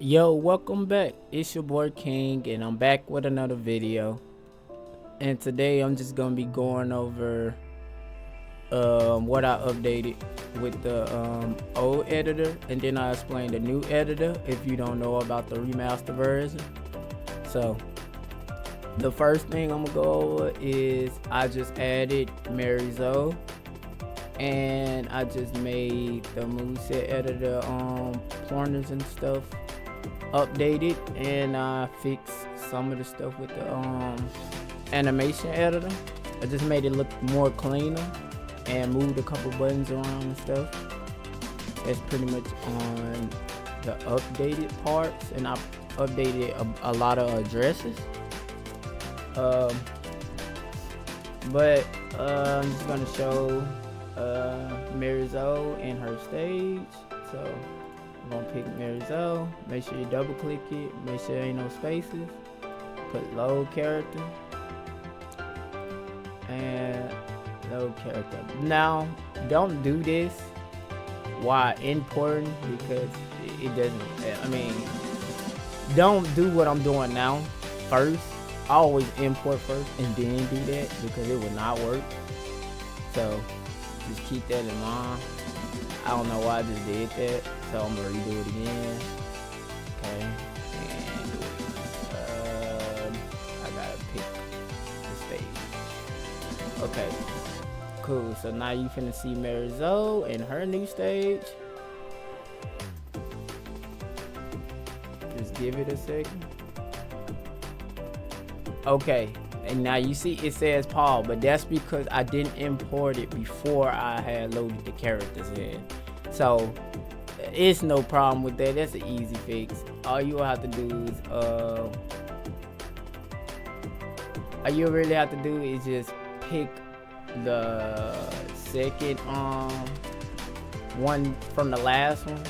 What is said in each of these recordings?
Yo, welcome back. It's your boy King, and I'm back with another video. And today I'm just gonna be going over what I updated with the old editor, and then I explain the new editor if you don't know about the remastered version. So the first thing I'm gonna go over is I just added Mary Zoe, and I just made the moveset editor pointers and stuff updated, and I fixed some of the stuff with the animation editor. I just made it look more cleaner and moved a couple buttons around and stuff. That's pretty much on the updated parts, and I updated a lot of addresses. But I'm just gonna show Mary Zoe in her stage. So I'm gonna pick Mary Zoe. Make sure you double click it. Make sure there ain't no spaces. Put load character and load character. Now, don't do this while importing because it doesn't. I mean, don't do what I'm doing now first. I always import first and then do that because it would not work. So just keep that in mind. I don't know why I just did that, so I'm gonna redo it again. Okay, and I gotta pick the stage. Okay, cool. So now you finna see Mary Zoe in her new stage. Just give it a second. Okay, and now you see it says Paul, but that's because I didn't import it before I had loaded the characters in. So it's no problem with that. That's an easy fix. All you will have to do is all you really have to do is just pick the second one from the last one.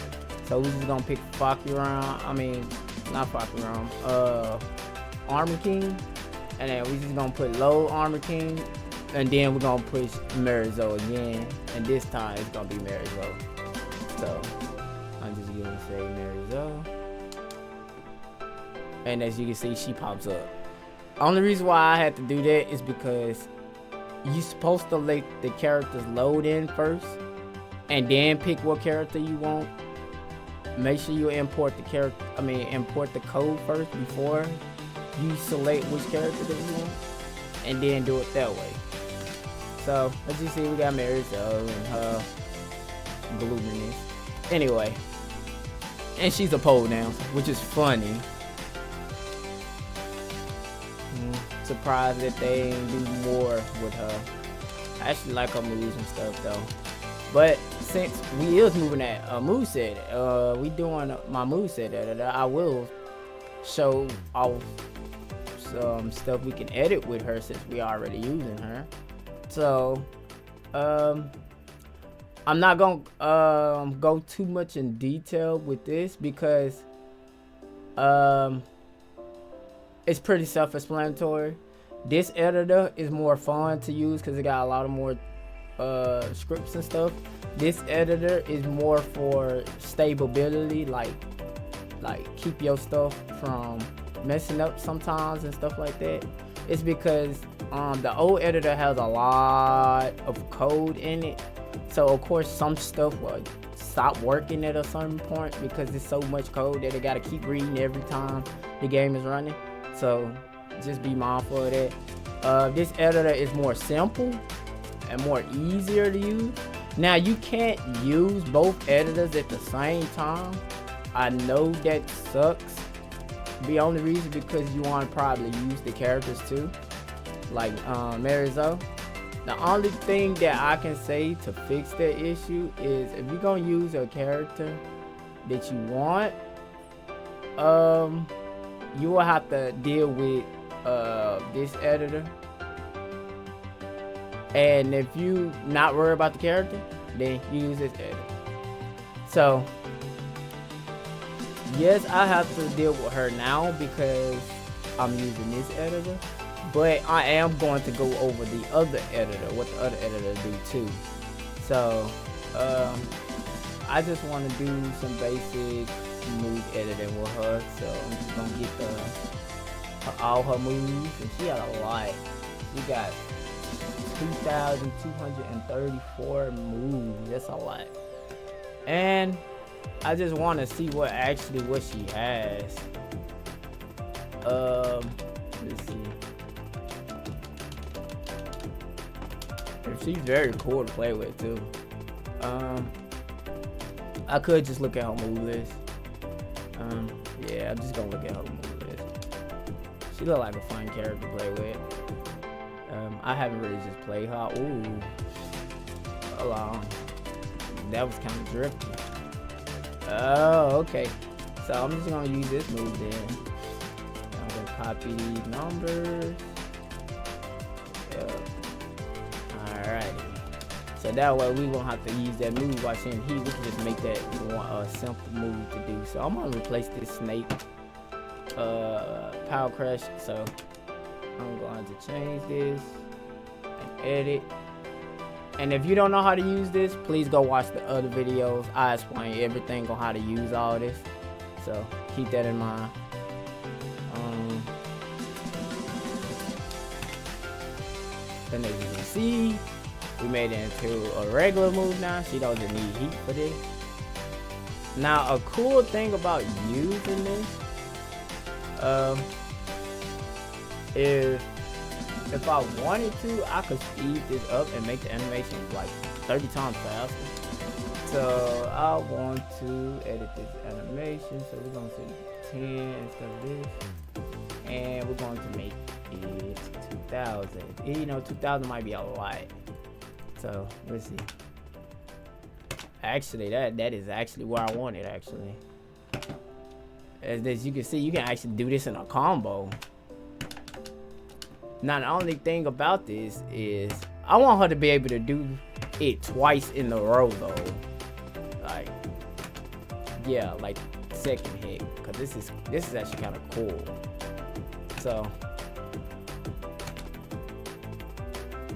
So we're just gonna pick Fakuran. I mean, not Fakuran. Armor King. And then we just gonna put low Armor King, and then we're gonna push Mary Zoe again, and this time it's gonna be Mary Zoe. So I'm just gonna say Mary Zoe, and as you can see, she pops up. Only reason why I had to do that is because you're supposed to let the characters load in first, and then pick what character you want. Make sure you import the character. Import the code first before you select which character that you want, and then do it that way. So as you see, we got Mary Zoe and her gloominess. Anyway, and she's a pole dancer, which is funny. Surprised that they didn't do more with her. I actually like her moves and stuff though. But since we is moving at moveset, we doing my moveset editor, I will show off some stuff we can edit with her since we already using her. So I'm not gonna go too much in detail with this because it's pretty self-explanatory. This editor is more fun to use because it got a lot of more scripts and stuff. This editor is more for stability, like keep your stuff from messing up sometimes and stuff like that. It's because the old editor has a lot of code in it, so of course some stuff will stop working at a certain point because there's so much code that it got to keep reading every time the game is running. So just be mindful of that. This editor is more simple and more easier to use. Now you can't use both editors at the same time. I know that sucks. The only reason because you want to probably use the characters too, like Mary Zoe. The only thing that I can say to fix that issue is if you're gonna use a character that you want, you will have to deal with this editor. And if you not worried about the character, then you use this editor. So yes, I have to deal with her now because I'm using this editor, but I am going to go over the other editor, what the other editor do too. So I just want to do some basic move editing with her. So I'm just gonna get all her moves, and she got a lot. She got 2,234 moves. That's a lot. And I just want to see what she has. Let's see. She's very cool to play with too. I could just look at her move list. Yeah, I'm just gonna look at her move list. She look like a fun character to play with. I haven't really just played her. Ooh, hold on. That was kind of drifty. Oh, okay. So I'm just gonna use this move then. I'm gonna copy these numbers. Alright. So that way we won't have to use that move while she's in heat. We can just make that a simple move to do. So I'm gonna replace this snake power crush. So I'm going to change this and edit. And if you don't know how to use this, please go watch the other videos. I explain everything on how to use all this. So keep that in mind. And as you can see, we made it into a regular move now. She doesn't need heat for this. Now, a cool thing about using this is if I wanted to, I could speed this up and make the animation like 30 times faster. So I want to edit this animation. So we're going to say 10 instead of this. And we're going to make it 2,000. You know, 2,000 might be a lot. So let's see. Actually, that is actually where I want it actually. As you can see, you can actually do this in a combo. Now the only thing about this is I want her to be able to do it twice in a row though. Like, yeah, like second hit, because this is actually kind of cool. So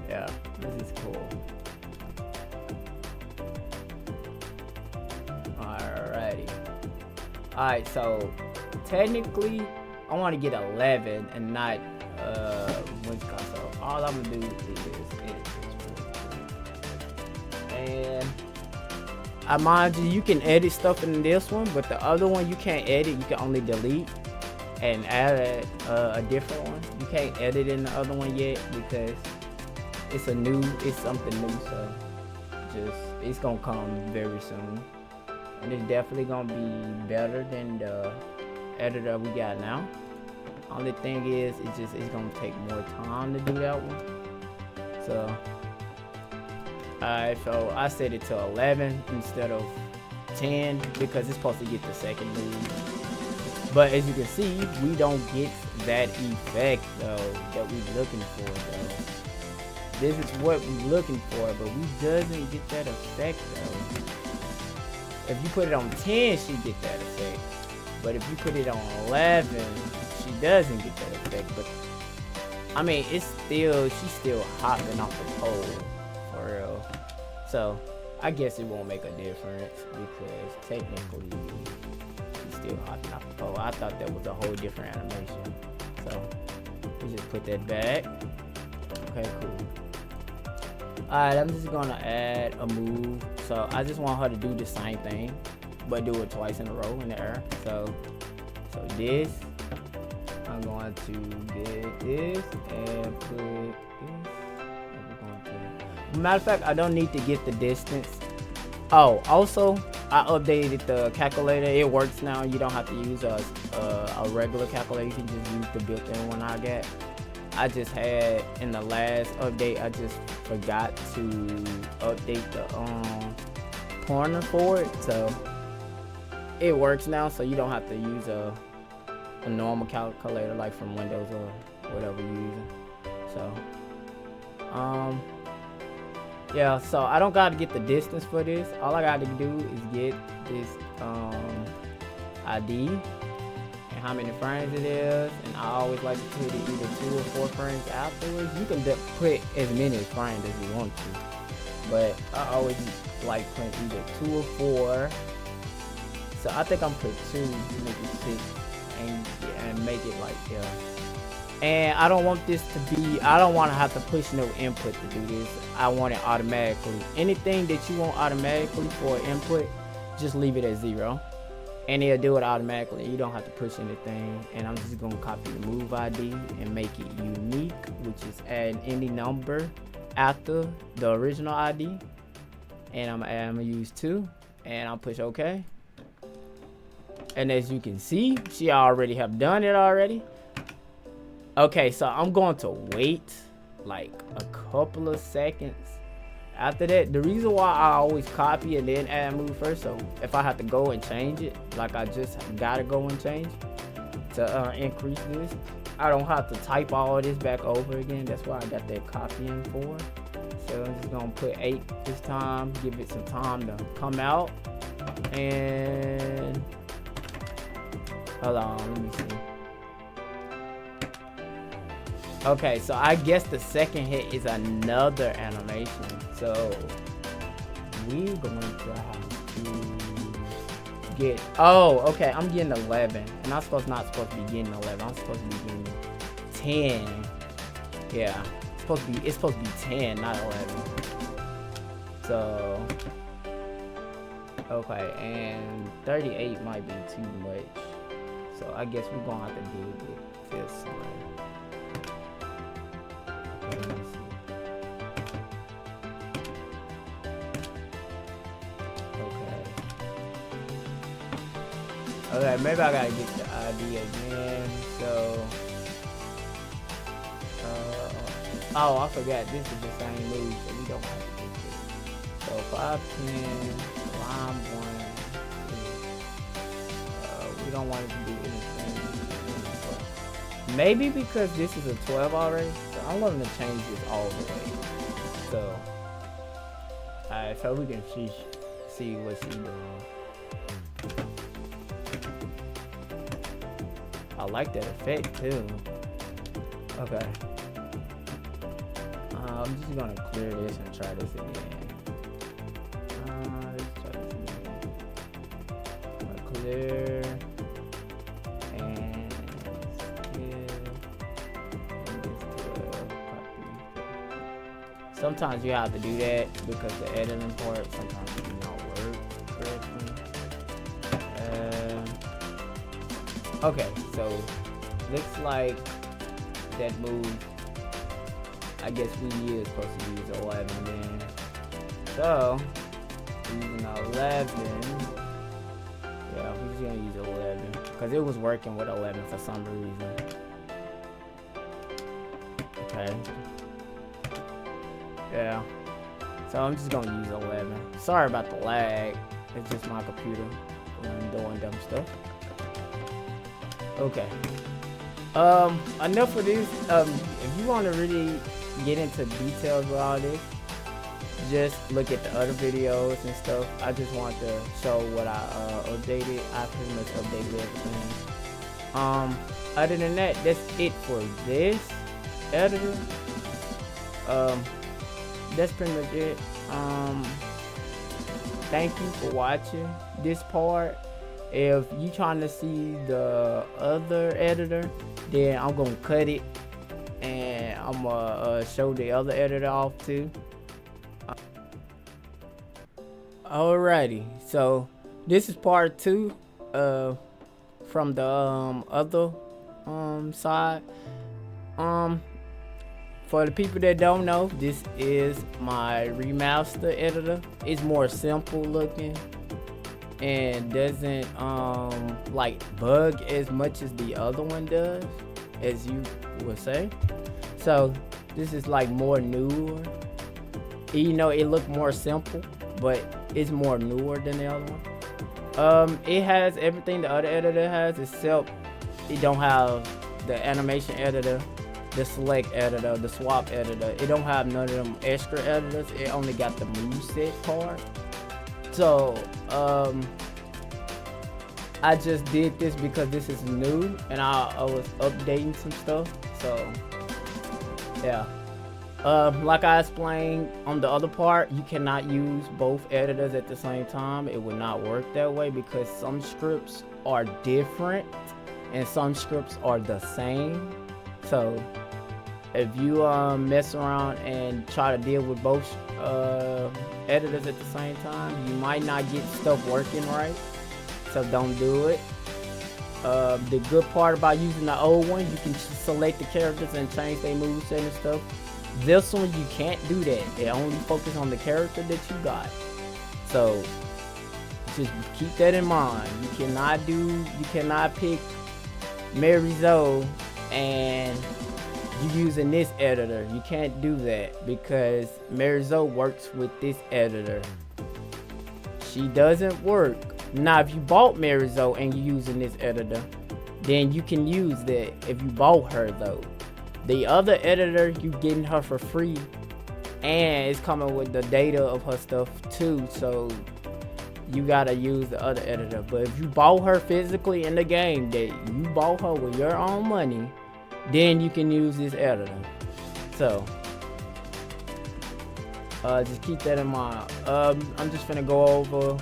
yeah, this is cool. Alrighty. Alright, so technically I want to get 11 and not what's it called. So all I'm gonna do is and I mind you can edit stuff in this one, but the other one you can't edit. You can only delete and add a different one. You can't edit in the other one yet because it's something new. So it's gonna come very soon, and it's definitely gonna be better than the editor we got now. Only thing is, it's gonna take more time to do that one. So, alright, so I set it to 11 instead of 10 because it's supposed to get the second move. But as you can see, we don't get that effect though that we're looking for though. This is what we're looking for, but we doesn't get that effect though. If you put it on 10, she get that effect. But if you put it on 11, she doesn't get that effect. But I mean, she's still hopping off the pole for real. So I guess it won't make a difference because technically she's still hopping off the pole. I thought that was a whole different animation. So we just put that back. Okay, cool. Alright, I'm just gonna add a move. So I just want her to do the same thing, but do it twice in a row in the air. So this, I'm going to get this and put this. Matter of fact, I don't need to get the distance. Oh, also, I updated the calculator. It works now. You don't have to use a regular calculator. You can just use the built-in one I got. I just had in the last update, I just forgot to update the pointer for it. So it works now, so you don't have to use a normal calculator like from Windows or whatever you're using. So yeah, so I don't gotta get the distance for this. All I gotta do is get this ID and how many frames it is, and I always like to put it either 2 or 4 frames afterwards. You can put as many frames as you want to, but I always like putting either 2 or 4. So I think I'm putting 2 to make it 6 and make it like, yeah. And I don't want this to be, I don't want to have to push no input to do this. I want it automatically. Anything that you want automatically for input, just leave it at 0. And it'll do it automatically. You don't have to push anything. And I'm just gonna copy the move ID and make it unique, which is adding any number after the original ID. And I'm gonna use 2, and I'll push OK. And as you can see, she already have done it already. Okay, so I'm going to wait like a couple of seconds after that. The reason why I always copy and then add move first, so if I have to go and change it, like I just gotta go and change to increase this, I don't have to type all of this back over again. That's why I got that copying for. So I'm just gonna put 8 this time, give it some time to come out. And hold on, let me see. Okay, so I guess the second hit is another animation. So we're going to have to get, oh, okay, I'm getting 11. And I'm not supposed to be getting 11. I'm supposed to be getting 10. Yeah, it's supposed to be 10, not 11. So, okay, and 38 might be too much. So I guess we're going to have to do it this way. Okay, maybe I gotta get the ID again. So, oh, I forgot this is the same move, so we don't have to get this. So 5, 10, line 1. We don't want it to do anything. Maybe because this is a 12 already, so I'm going to change this all the way. So, alright, so we can see what she's doing. I like that effect too. Okay. I'm just going to clear this and try this again. Let's try this again. I'm going to clear. Sometimes you have to do that because the editing part sometimes it do not work correctly. Okay, so looks like that move, I guess we is supposed to use 11 then. So, using 11, yeah, we're just gonna use 11 because it was working with 11 for some reason. Okay. Yeah, so I'm just gonna use 11. Sorry about the lag. It's just my computer doing dumb stuff. Okay. Enough of this. If you want to really get into details with all this, just look at the other videos and stuff. I just want to show what I updated. I pretty much updated everything. Other than that, that's it for this editor. That's pretty much it. Thank you for watching this part. If you trying to see the other editor, then I'm gonna cut it and I'm gonna show the other editor off too. Alrighty, so this is part 2 from the other side. For the people that don't know, this is my remaster editor. It's more simple looking and doesn't like bug as much as the other one does, as you would say. So this is like more newer. You know, it looked more simple, but it's more newer than the other one. It has everything the other editor has, except it don't have the animation editor, the select editor, the swap editor. It don't have none of them extra editors. It only got the MOVESET part. So I just did this because this is new and I was updating some stuff. So yeah, Like I explained on the other part, you cannot use both editors at the same time. It will not work that way because some scripts are different and some scripts are the same. So if you mess around and try to deal with both editors at the same time, you might not get stuff working right. So don't do it. The good part about using the old one, you can select the characters and change their moveset and stuff. This one you can't do that. It only focuses on the character that you got. So just keep that in mind. You cannot pick Mary Zoe and you using this editor. You can't do that because Mary Zoe works with this editor. She doesn't work. Now if you bought Mary Zoe and you're using this editor, then you can use that if you bought her though. The other editor, you getting her for free, and it's coming with the data of her stuff too, so you gotta use the other editor. But if you bought her physically in the game, that you bought her with your own money, then you can use this editor. So just keep that in mind. I'm just gonna go over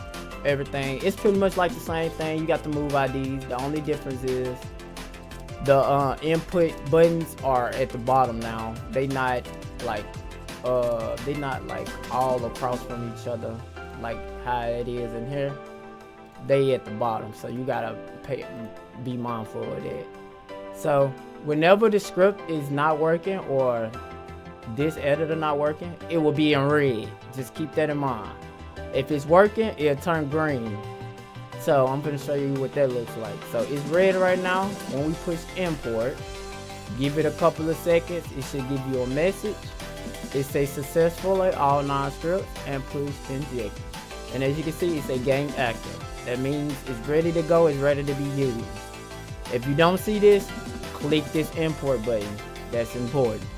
everything. It's pretty much like the same thing. You got the move IDs. The only difference is the input buttons are at the bottom now. They not like all across from each other like how it is in here. They at the bottom, so you gotta be mindful of that. So whenever the script is not working or this editor not working, it will be in red. Just keep that in mind. If it's working, it'll turn green. So I'm going to show you what that looks like. So it's red right now. When we push import, give it a couple of seconds, it should give you a message. It says successful at all 9 scripts and push inject. And as you can see, it says game active. That means it's ready to go, it's ready to be used. If you don't see this, click this import button. That's important.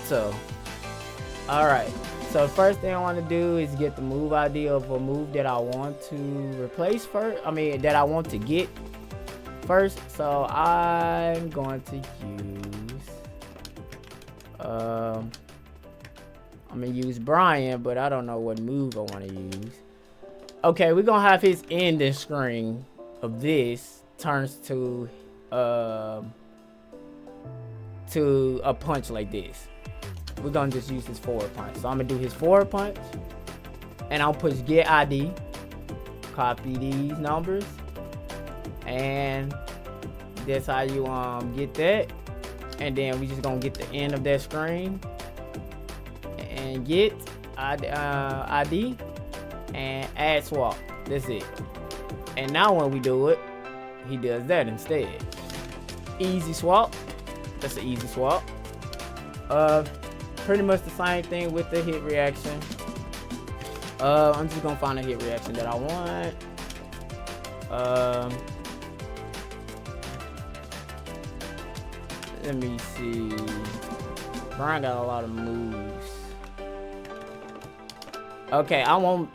So, alright. So first thing I want to do is get the move ID of a move that I want to replace first. That I want to get first. So I'm going to use, I'm going to use Brian, but I don't know what move I want to use. Okay, we're going to have his ending screen of this turns to a punch like this. We're gonna just use his forward punch. So I'm gonna do his forward punch, and I'll push get ID, copy these numbers, and that's how you get that. And then we just gonna get the end of that screen and get ID and add swap. That's it. And now when we do it, he does that instead. Easy swap. That's an easy swap. Pretty much the same thing with the hit reaction. I'm just gonna find a hit reaction that I want. Let me see. Brian got a lot of moves. Okay, I want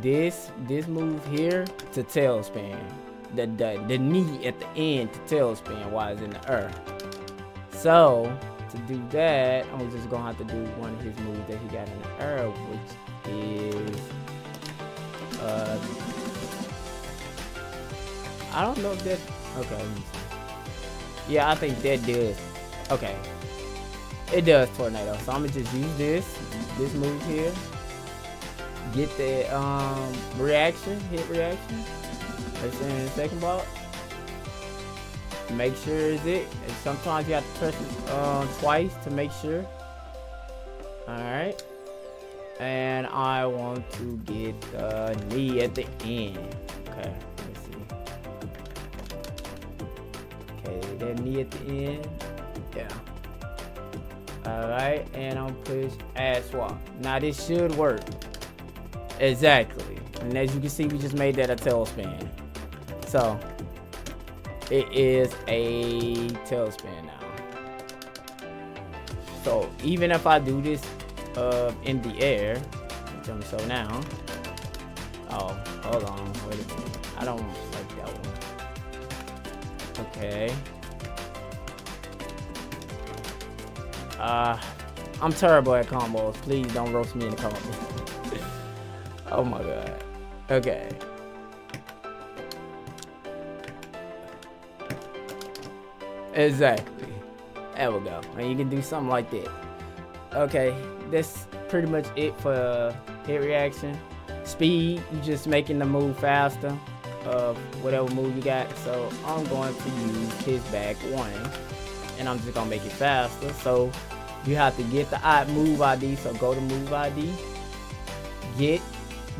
this move here to tailspin. The knee at the end to tailspin while it's in the air. So to do that, I'm just gonna have to do one of his moves that he got in the air, which is I don't know if that, okay, let me see. Yeah, I think that does. Okay, it does tornado. So I'm gonna just use this move here, get the hit reaction. Let's in the second box. Make sure it's it. And sometimes you have to press it twice to make sure. Alright. And I want to get the knee at the end. Okay, let's see. Okay, that knee at the end. Yeah. Alright, and I'm push add swap. Now this should work. Exactly. And as you can see, we just made that a tailspin. So it is a tailspin now. So even if I do this in the air, which I'm so now. Oh, hold on, wait a minute. I don't like that one. Okay. I'm terrible at combos. Please don't roast me in the comments. Oh my god. Okay. Exactly. There we go. And you can do something like that. Okay, that's pretty much it for hit reaction. Speed, you just making the move faster of whatever move you got. So I'm going to use his back 1, and I'm just gonna make it faster. So you have to get the move ID. So go to move ID, get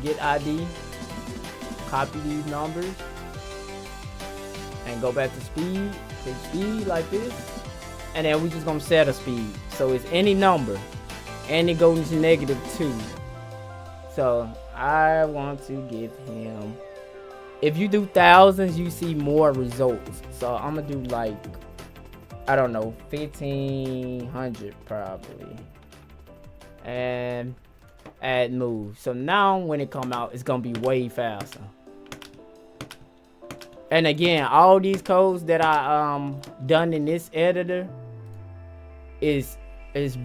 ID, copy these numbers, and go back to speed. Click speed like this, and then we just gonna set a speed. So it's any number, and it goes to -2. So I want to give him, if you do thousands, you see more results. So I'm gonna do like, I don't know, 1500 probably, and add move. So now when it come out, it's gonna be way faster. And again, all these codes that I done in this editor is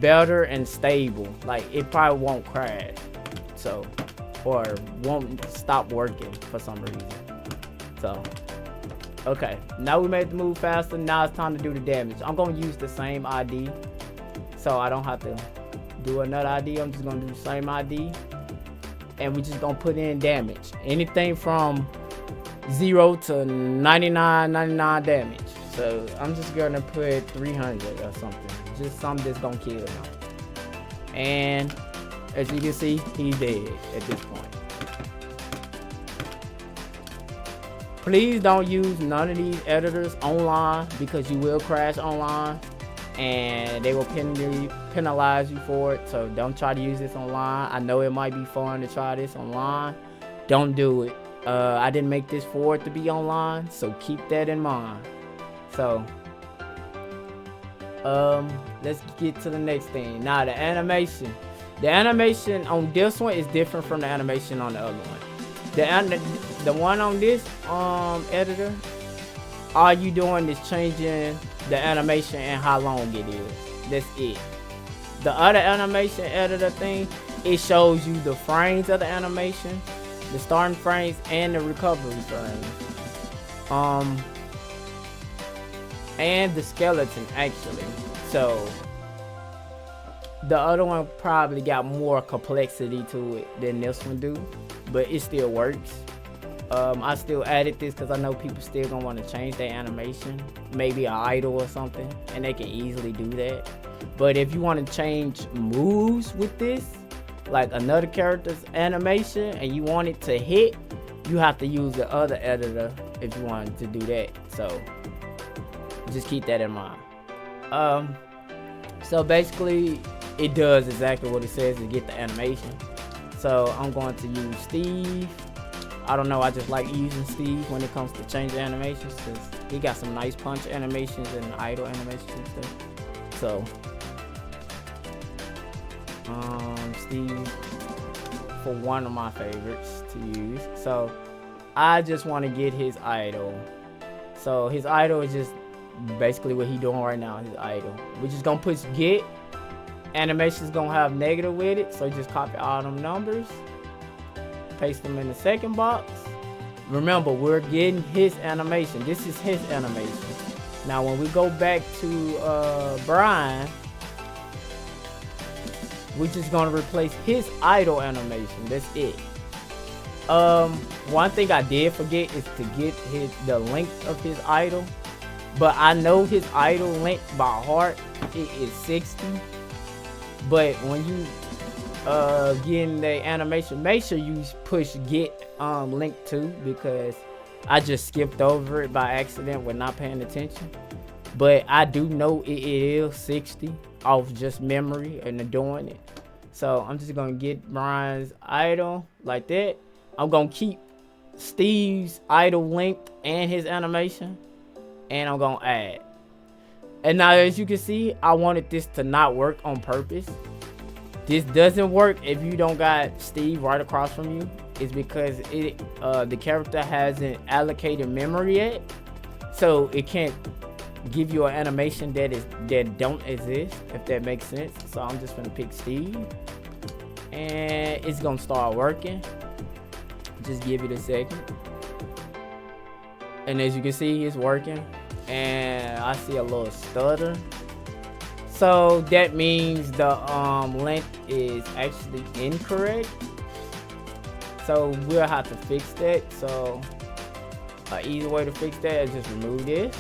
better and stable. Like, it probably won't crash, so, or won't stop working for some reason. So okay, now we made the move faster. Now it's time to do the damage. I'm gonna use the same ID, so I don't have to do another ID. I'm just gonna do the same ID, and we just gonna put in damage. Anything from 0 to 99 damage. So I'm just gonna put 300 or something, just something that's gonna kill him. And as you can see, he's dead at this point. Please don't use none of these editors online, because you will crash online and they will penalize you for it. So don't try to use this online. I know it might be fun to try this online. Don't do it. I didn't make this for it to be online, so keep that in mind. So let's get to the next thing. Now the animation. The animation on this one is different from the animation on the other one. The one on this editor, all you doing is changing the animation and how long it is. That's it. The other animation editor thing, it shows you the frames of the animation, the starting frames and the recovery frames, and the skeleton actually. So the other one probably got more complexity to it than this one do, but it still works. I still added this because I know people still gonna want to change their animation, maybe an idol or something, and they can easily do that. But if you want to change moves with this, like another character's animation, and you want it to hit, you have to use the other editor if you want to do that. So just keep that in mind. So basically it does exactly what it says to get the animation. So I'm going to use Steve. I don't know, I just like using Steve when it comes to changing animations, because he got some nice punch animations and idle animations and stuff. So Steve for one of my favorites to use. So I just want to get his idol. So his idol is just basically what he doing right now. His idol, we're just gonna push get. Animation's gonna have negative with it, so just copy all them numbers, paste them in the second box. Remember, we're getting his animation. This is his animation. Now when we go back to Brian, we're just gonna replace his idle animation. That's it. One thing I did forget is to get the length of his idle, but I know his idle length by heart. It is 60. But when you getting the animation, make sure you push get link to, because I just skipped over it by accident when not paying attention. But I do know it is 60 off just memory and doing it. So I'm just gonna get Brian's idle like that. I'm gonna keep Steve's idle length and his animation, and I'm gonna add. And now as you can see, I wanted this to not work on purpose. This doesn't work if you don't got Steve right across from you. It's because the character hasn't allocated memory yet, so it can't give you an animation that don't exist, if that makes sense. So I'm just gonna pick Steve, and it's gonna start working. Just give it a second, and as you can see, it's working. And I see a little stutter, so that means the length is actually incorrect. So we'll have to fix that. So an easy way to fix that is just remove this.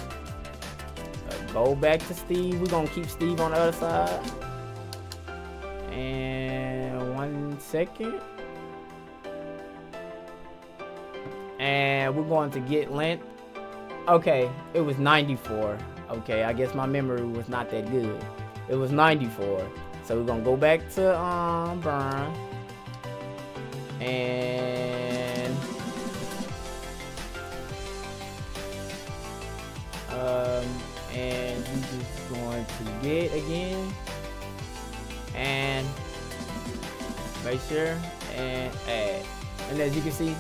Go back to Steve. We're gonna keep Steve on the other side. And 1 second. And we're going to get length. Okay, it was 94. Okay, I guess my memory was not that good. It was 94. So we're gonna go back to burn. And we're just going to get again and make sure and add. And as you can see,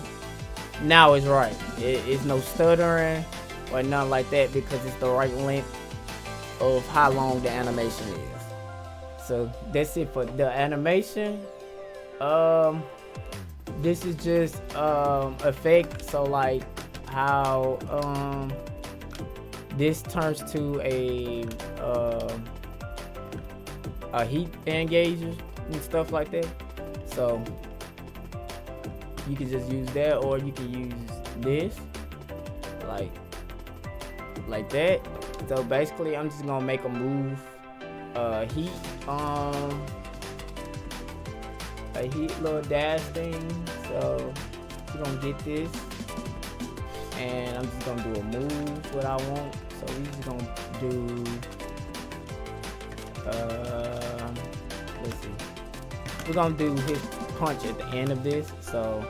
now it's right. It's no stuttering or nothing like that because it's the right length of how long the animation is. So that's it for the animation. This is just effect. So like how this turns to a heat engager and stuff like that. So you can just use that, or you can use this like that. So basically I'm just gonna make a move heat a heat little dash thing. So we're gonna get this, and I'm just gonna do a move what I want. So we're just gonna do let's see, we're gonna do his punch at the end of this. So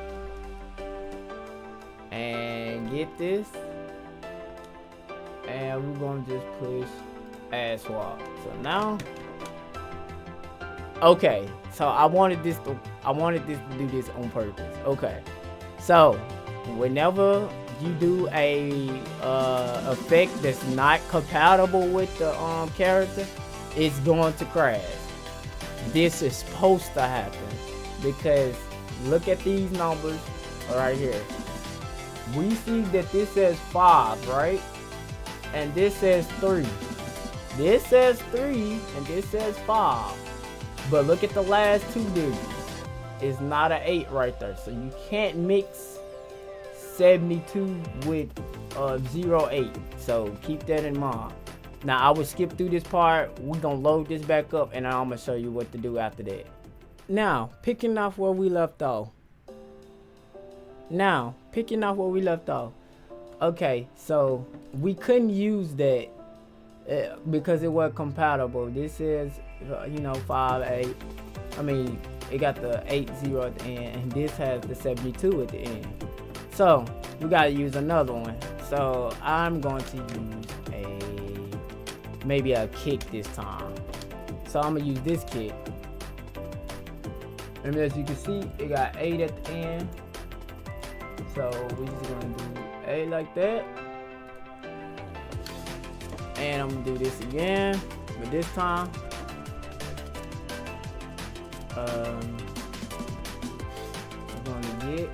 and get this, and we're gonna just push add swap. So now, okay, so I wanted this to do this on purpose. Okay, so whenever you do a effect that's not compatible with the character, it's going to crash. This is supposed to happen because look at these numbers right here. We see that this says 5, right? And this says 3. This says 3 and this says 5. But look at the last 2 digits. It's not an 8 right there. So you can't mix 72 with 08. So keep that in mind. Now I will skip through this part. We're gonna load this back up and I'm gonna show you what to do after that. Now, picking off where we left off. Okay, so we couldn't use that because it wasn't compatible. This is, 5, 8. I mean, it got the 80 at the end, and this has the 72 at the end. So we gotta use another one. So I'm going to use maybe a kick this time. So I'm gonna use this kick. And as you can see, it got 8 at the end. So we're just gonna do 8 like that. And I'm gonna do this again, but this time, I'm gonna get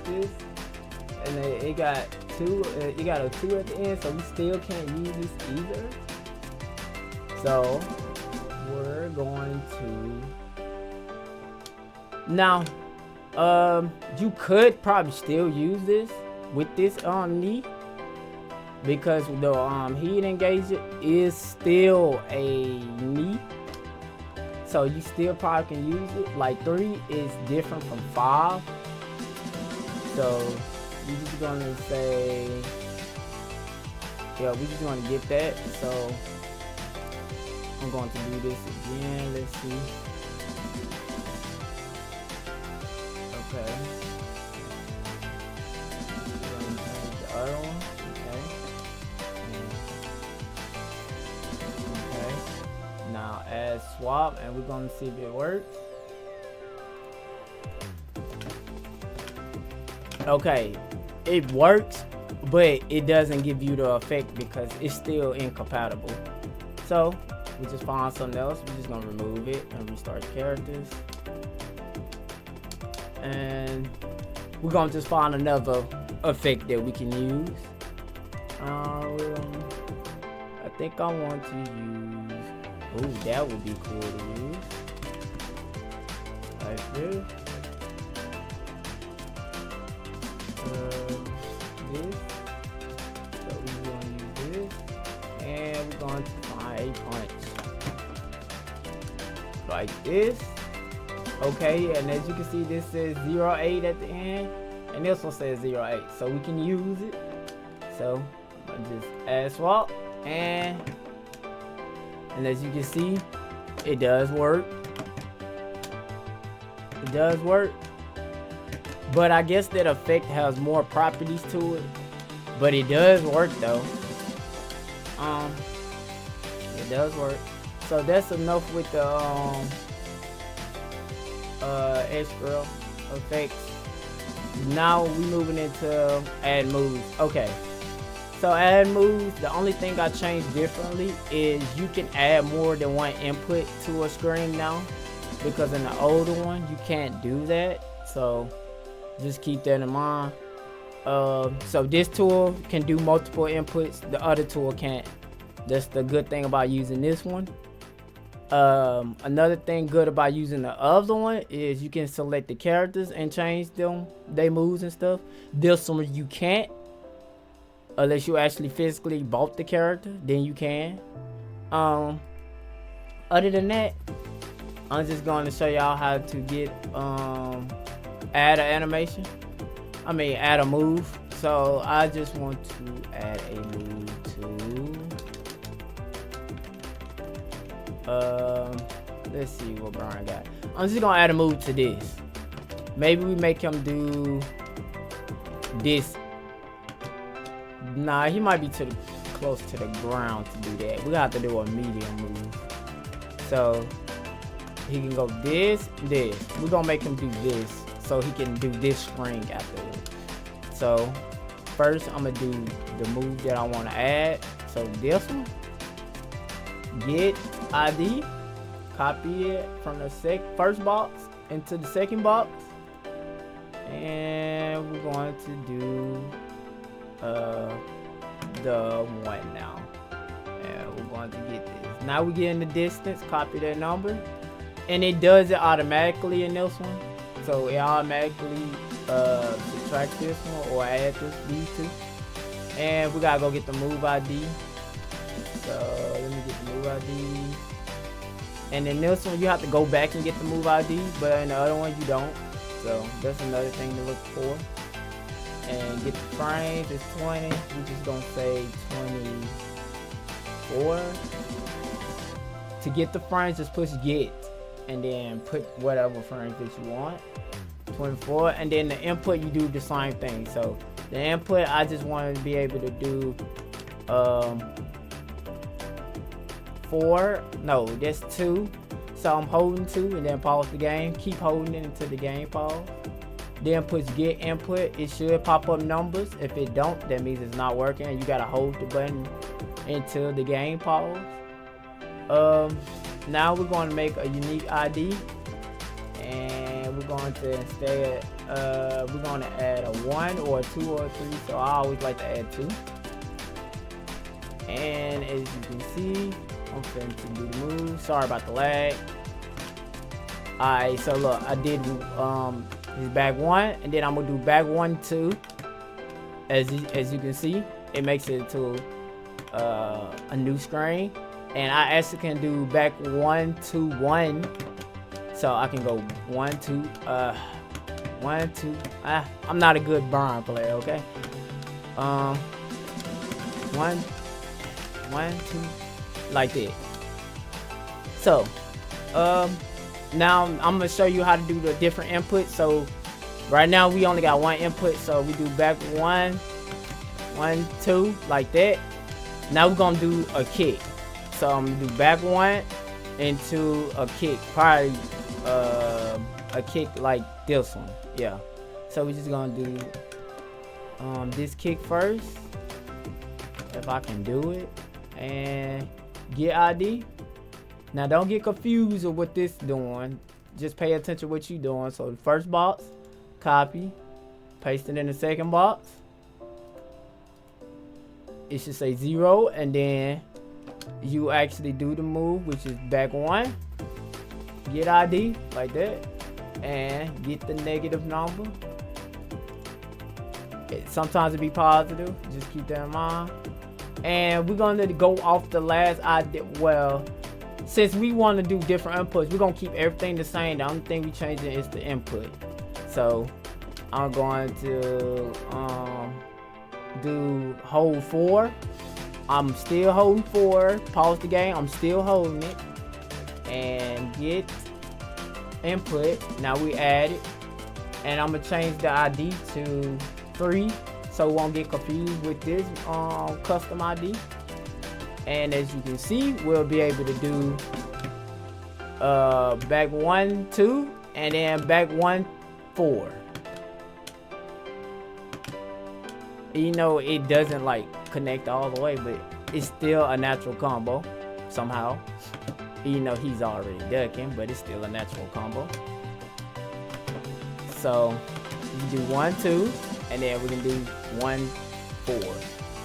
this, and it got 2. It got a 2 at the end, so we still can't use this either. So we're going to now. You could probably still use this with this knee because the heat engager is still a knee, so you still probably can use it. Like 3 is different from 5, so we're just gonna say, yeah, we just want to get that. So I'm going to do this again. Let's see. Okay. The other one. Okay. Now add swap, and we're gonna see if it works. Okay, it works, but it doesn't give you the effect because it's still incompatible. So we just find something else. We're just gonna remove it and restart the characters, and we're gonna just find another effect that we can use. I think I want to use, oh, that would be cool to use, like this. This. So we're gonna use this, and we're going to find a punch like this. Okay, and as you can see, this says 08 at the end, and this one says 08, so we can use it. So I just add swap, and as you can see, it does work. It does work, but I guess that effect has more properties to it. But it does work though. It does work. So that's enough with the extra effects. Now we moving into add moves. Okay. So add moves, the only thing I changed differently is you can add more than one input to a screen now, because in the older one you can't do that. So just keep that in mind. So this tool can do multiple inputs, the other tool can't. That's the good thing about using this one. Another thing good about using the other one is you can select the characters and change them, they moves and stuff. This one you can't, unless you actually physically bought the character, then you can. Other than that, I'm just going to show y'all how to get add an animation. Add a move. So I just want to add a move to let's see what Brian got. I'm just gonna add a move to this. Maybe we make him do this. Nah, he might be close to the ground to do that. We're gonna have to do a medium move. So he can go this. We're gonna make him do this so he can do this string afterwards. So first I'm gonna do the move that I want to add. So this one, get ID, copy it from the first box into the second box, and we're going to do the one now, and we're going to get this. Now we get in the distance, copy that number, and it does it automatically in this one. So it automatically subtract this one or add these two, and we gotta go get the move ID. So let me get the move ID, and in this one you have to go back and get the move ID, but in the other one you don't. So that's another thing to look for. And get the frames, it's 20. We're just gonna say 24. To get the frames, just push get, and then put whatever frames that you want. 24, and then the input you do the same thing. So the input, I just wanted to be able to do 4. No, that's 2. So I'm holding 2 and then pause the game. Keep holding it until the game pause. Then push get input. It should pop up numbers. If it don't, that means it's not working. You gotta hold the button until the game pause. Now we're going to make a unique ID, and we're going to instead we're going to add a 1 or a 2 or a 3. So I always like to add 2. And as you can see, I'm going to do the move. Sorry about the lag. Alright, so look, I did this back 1, and then I'm gonna do back 1, 2. As you can see, it makes it to a new screen, and I actually can do back 1, 2, 1. So I can go 1, 2, 1, 2. I'm not a good Brian player, okay? 1, 1, 2, like that. So now I'm gonna show you how to do the different inputs. So right now we only got one input, so we do back 1, 1, 2, like that. Now we're gonna do a kick. So I'm gonna do back 1 into a kick, probably a kick like this one. Yeah. So we're just gonna do this kick first, if I can do it, and get ID. Now don't get confused with what this doing. Just pay attention to what you doing. So the first box, copy, paste it in the second box. It should say 0, and then you actually do the move, which is back 1, get ID like that, and get the negative number. Sometimes it be positive, just keep that in mind. And we're gonna go off the last ID. Well, since we want to do different inputs, we're gonna keep everything the same. The only thing we changing is the input. So I'm going to do hold 4. I'm still holding 4. Pause the game. I'm still holding it. And get input. Now we add it. And I'm gonna change the ID to 3, so we won't get confused with this custom ID. And as you can see, we'll be able to do back 1, 2, and then back 1, 4. You know, it doesn't like connect all the way, but it's still a natural combo somehow. You know, he's already ducking, but it's still a natural combo. So you do 1, 2, and then we can do 1, 4.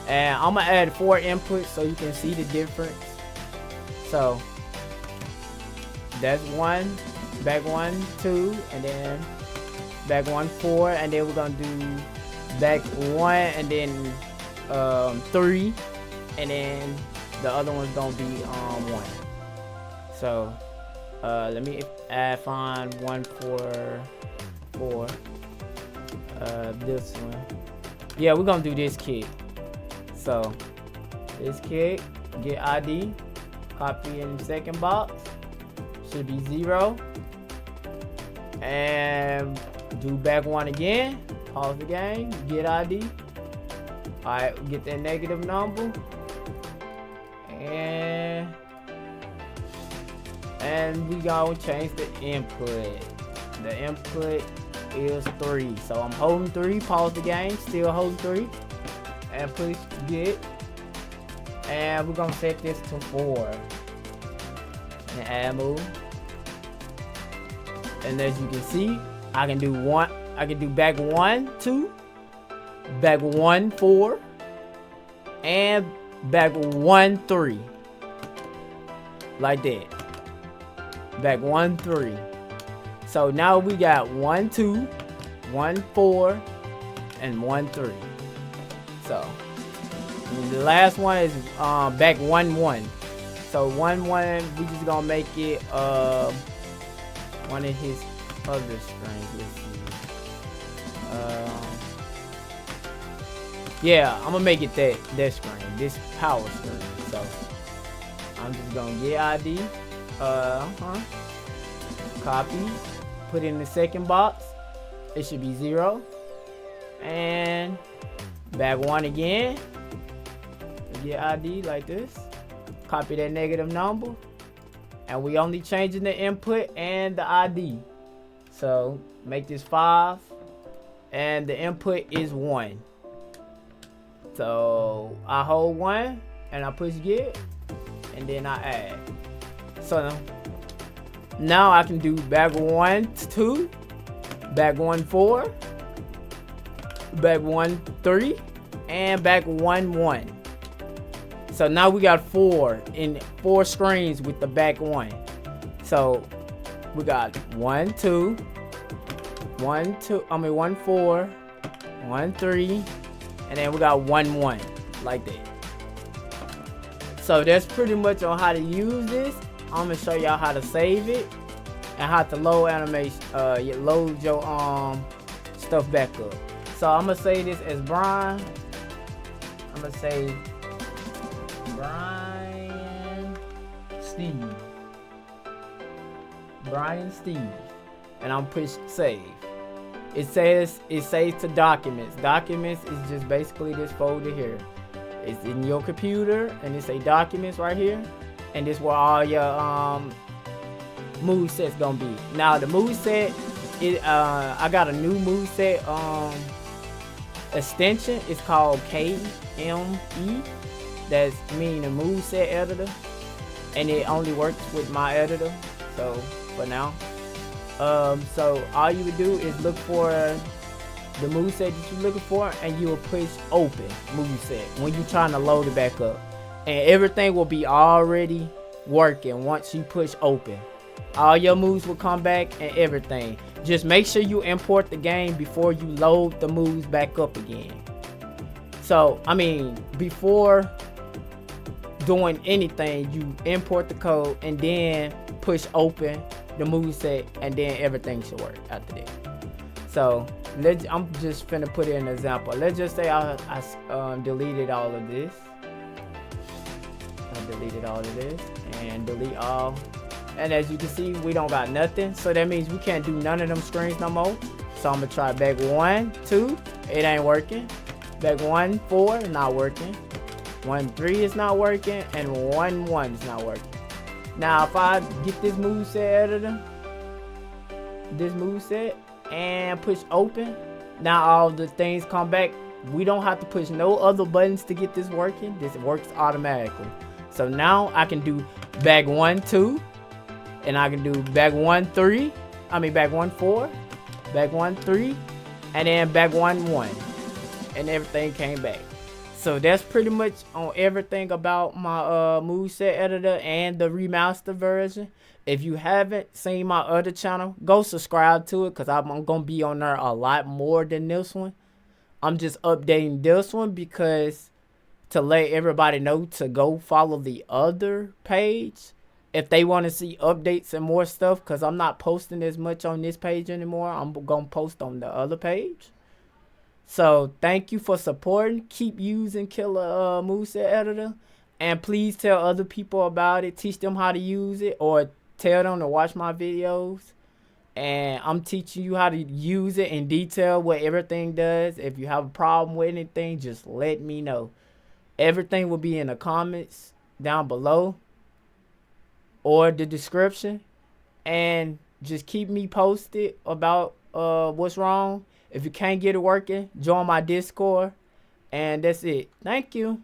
And I'm gonna add 4 inputs so you can see the difference. So that's 1, back 1, 2, and then back 1, 4, and then we're gonna do back 1, and then 3, and then the other one's gonna be 1. So let me find 1, 4, 4. This one. Yeah, we're gonna do this kick. So this kick, get ID, copy in the second box, should be 0, and do back 1 again. Pause the game, get ID. Alright, get that negative number, and we gonna change the input. The input is 3, so I'm holding 3. Pause the game, still holding 3, and push get, and we're gonna set this to 4 and add move. And as you can see, I can do back 1, 2, back 1, 4, and back 1, 3, like that. Back 1, 3. So now we got 1, 2, 1, 4, and 1, 3. So the last one is back 1, 1. So 1, 1, we just gonna make it one of his other strings. Let's see. Yeah, I'm gonna make it that screen, this power screen. So I'm just gonna get ID, copy, put it in the second box. It should be 0, and back 1 again. Get ID like this. Copy that negative number, and we only changing the input and the ID. So make this 5, and the input is 1. So I hold 1 and I push get, and then I add. So now I can do back 1, 2, back 1, 4, back 1, 3, and back 1, 1. So now we got 4 screens with the back 1. So we got 1, 2, 1, 2, 1, 4, 1, 3, and then we got 1, 1, like that. So that's pretty much on how to use this. I'm gonna show y'all how to save it and how to load animation, load your stuff back up. So I'm gonna say this as Brian. I'm gonna say Brian Steve, and I'm push save. It saves to documents. Documents is just basically this folder here. It's in your computer, and it say documents right here, and this where all your movie set's gonna be. Now the movie set, I got a new movie set extension is called KME. That's meaning the MOVESET editor, and it only works with my editor. So for now, so all you would do is look for the moveset that you're looking for, and you will push open moveset when you're trying to load it back up, and everything will be already working once you push open. All your moves will come back and everything. Just make sure you import the game before you load the moves back up again. So I mean, before doing anything, you import the code and then push open the moveset, and then everything should work after that. So I'm just finna put in an example. Let's just say I deleted all of this. I deleted all of this and delete all. And as you can see, we don't got nothing. So that means we can't do none of them screens no more. So I'm gonna try back 1, 2, it ain't working. Back 1, 4, not working. 1, 3 is not working, and 1, 1 is not working. Now if I get this moveset editor, this moveset, and push open, now all the things come back. We don't have to push no other buttons to get this working. This works automatically. So now I can do back 1, 2, and I can do back 1, 3. I mean back 1, 4, back 1, 3, and then back 1, 1, and everything came back. So that's pretty much on everything about my moveset editor and the remastered version. If you haven't seen my other channel, go subscribe to it, because I'm going to be on there a lot more than this one. I'm just updating this one because to let everybody know to go follow the other page if they want to see updates and more stuff, because I'm not posting as much on this page anymore. I'm going to post on the other page. So thank you for supporting. Keep using Killer moveset editor, and please tell other people about it. Teach them how to use it, or tell them to watch my videos. And I'm teaching you how to use it in detail, what everything does. If you have a problem with anything, just let me know. Everything will be in the comments down below or the description, and just keep me posted about what's wrong. If you can't get it working, join my Discord, and that's it. Thank you.